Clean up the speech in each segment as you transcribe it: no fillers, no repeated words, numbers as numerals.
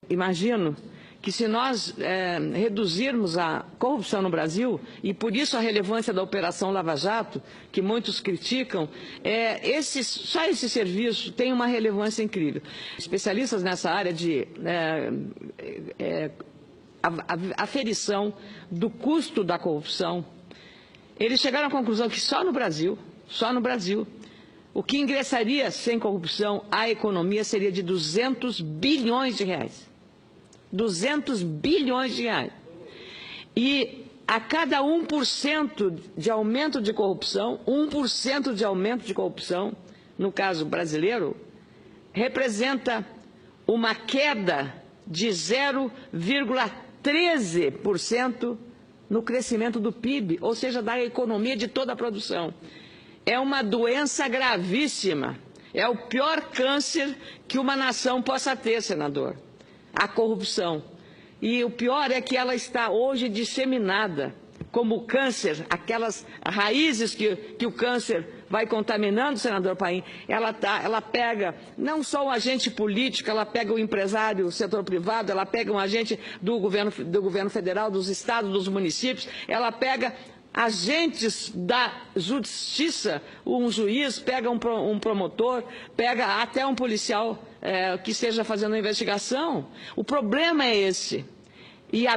Imagino que se nós reduzirmos a corrupção no Brasil, e por isso a relevância da Operação Lava Jato, que muitos criticam, só esse serviço tem uma relevância incrível. Especialistas nessa área de aferição do custo da corrupção, eles chegaram à conclusão que só no Brasil, o que ingressaria sem corrupção à economia seria de 200 bilhões de reais. 200 bilhões de reais. E a cada 1% de aumento de corrupção, 1% de aumento de corrupção, no caso brasileiro, representa uma queda de 0,13% no crescimento do PIB, ou seja, da economia de toda a produção. É uma doença gravíssima. É o pior câncer que uma nação possa ter, senador. A corrupção. E o pior é que ela está hoje disseminada como câncer, aquelas raízes que o câncer vai contaminando, senador Paim, ela pega não só o agente político, ela pega o empresário, o setor privado, ela pega um agente do governo federal, dos estados, dos municípios, ela pega agentes da justiça, um juiz, pega um promotor, pega até um policial que esteja fazendo a investigação. O problema é esse. E a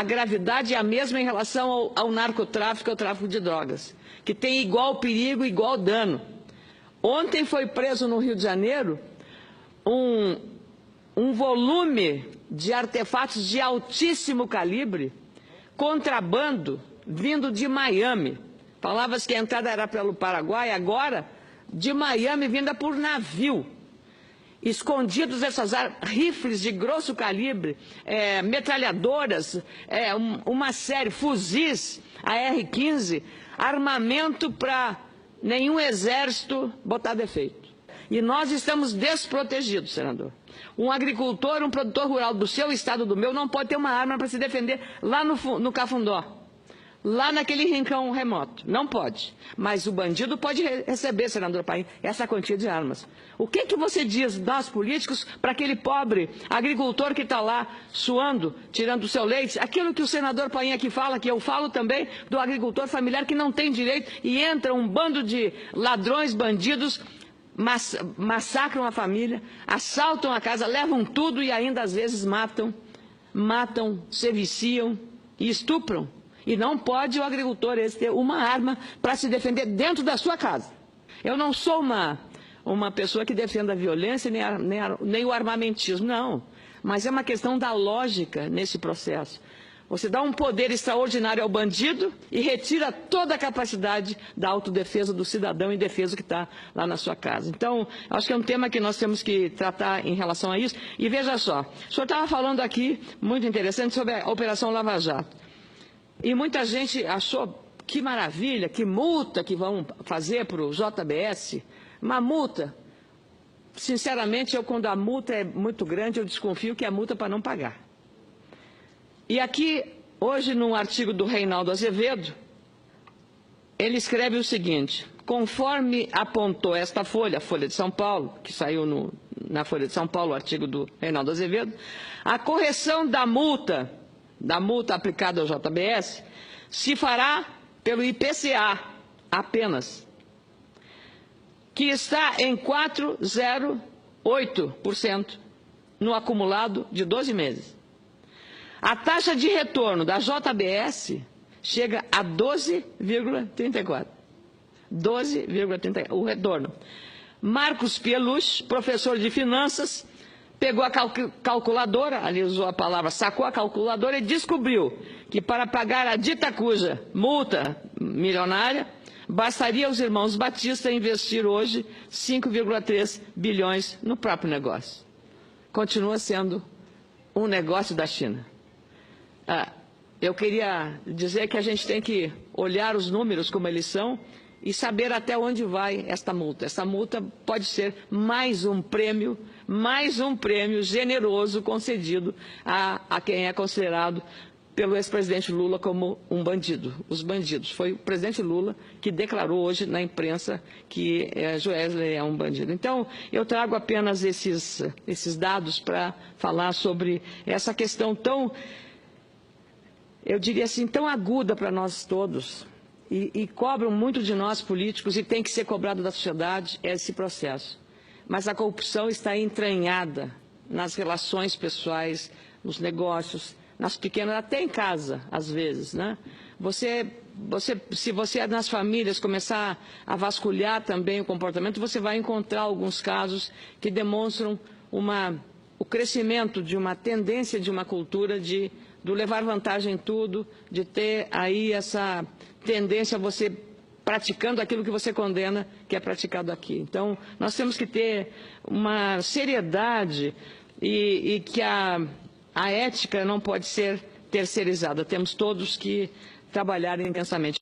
gravidade é a mesma em relação ao narcotráfico, ao tráfico de drogas, que tem igual perigo, igual dano. Ontem foi preso no Rio de Janeiro um volume de artefatos de altíssimo calibre, contrabando, vindo de Miami. Falava-se que a entrada era pelo Paraguai, agora de Miami vinda por navio. Escondidos essas rifles de grosso calibre, metralhadoras, uma série, fuzis, AR-15, armamento para nenhum exército botar defeito. E nós estamos desprotegidos, senador. Um agricultor, um produtor rural do seu estado, do meu, não pode ter uma arma para se defender lá no Cafundó. Lá naquele rincão remoto. Não pode. Mas o bandido pode receber, senador Paim, essa quantia de armas. O que você diz, nós políticos, para aquele pobre agricultor que está lá suando, tirando o seu leite? Aquilo que o senador Paim aqui fala, que eu falo também, do agricultor familiar que não tem direito e entra um bando de ladrões, bandidos, massacram a família, assaltam a casa, levam tudo e ainda às vezes matam, se viciam e estupram. E não pode o agricultor ter uma arma para se defender dentro da sua casa. Eu não sou uma pessoa que defenda a violência nem o armamentismo, não. Mas é uma questão da lógica nesse processo. Você dá um poder extraordinário ao bandido e retira toda a capacidade da autodefesa do cidadão indefeso que está lá na sua casa. Então, acho que é um tema que nós temos que tratar em relação a isso. E veja só, o senhor estava falando aqui, muito interessante, sobre a Operação Lava Jato. E muita gente achou que maravilha, que multa que vão fazer para o JBS. Uma multa. Sinceramente, quando a multa é muito grande, eu desconfio que é multa para não pagar. E aqui, hoje, num artigo do Reinaldo Azevedo, ele escreve o seguinte: conforme apontou esta Folha, a Folha de São Paulo, que saiu na Folha de São Paulo, o artigo do Reinaldo Azevedo, a correção da multa aplicada ao JBS se fará pelo IPCA apenas, que está em 4,08% no acumulado de 12 meses. A taxa de retorno da JBS chega a 12,34%. 12,34%, o retorno. Marcos Pieluch, professor de finanças, pegou a calculadora, ali usou a palavra, sacou a calculadora e descobriu que para pagar a dita cuja multa milionária, bastaria aos irmãos Batista investir hoje 5,3 bilhões no próprio negócio. Continua sendo um negócio da China. Eu queria dizer que a gente tem que olhar os números como eles são e saber até onde vai esta multa. Essa multa pode ser mais um prêmio generoso concedido a quem é considerado pelo ex-presidente Lula como um bandido, os bandidos. Foi o presidente Lula que declarou hoje na imprensa que Joesley é um bandido. Então, eu trago apenas esses dados para falar sobre essa questão tão, eu diria assim, tão aguda para nós todos, e cobram muito de nós políticos, e tem que ser cobrado da sociedade esse processo. Mas a corrupção está entranhada nas relações pessoais, nos negócios, nas pequenas, até em casa, às vezes, né? Se você nas famílias começar a vasculhar também o comportamento, você vai encontrar alguns casos que demonstram o crescimento de uma tendência de uma cultura do levar vantagem em tudo, de ter aí essa tendência a você praticando aquilo que você condena, que é praticado aqui. Então, nós temos que ter uma seriedade e que a ética não pode ser terceirizada. Temos todos que trabalhar intensamente.